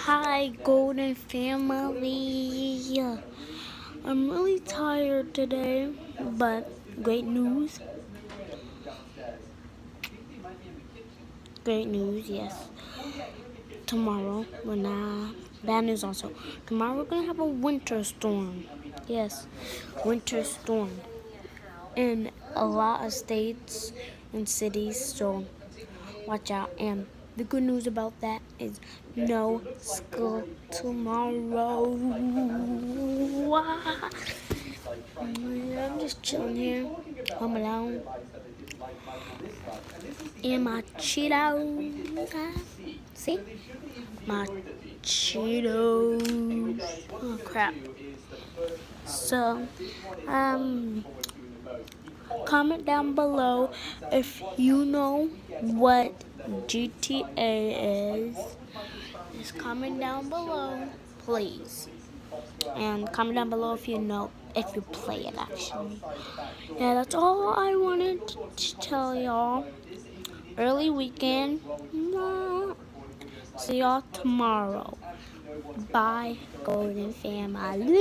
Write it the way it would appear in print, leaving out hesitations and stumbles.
Hi, Golden Family. I'm really tired today, but great news. Great news, yes. Tomorrow, bad news also. Tomorrow we're gonna have a winter storm. Yes, winter storm in a lot of states and cities, so watch out. And the good news about that is no school tomorrow. I'm just chilling here, home alone, and my Cheetos. See? My Cheetos. Oh, crap. So, comment down below if you know what GTA is. Just comment down below, please. And comment down below if you know, if you play it actually. Yeah, that's all I wanted to tell y'all. Early weekend. See y'all tomorrow. Bye, Golden Family.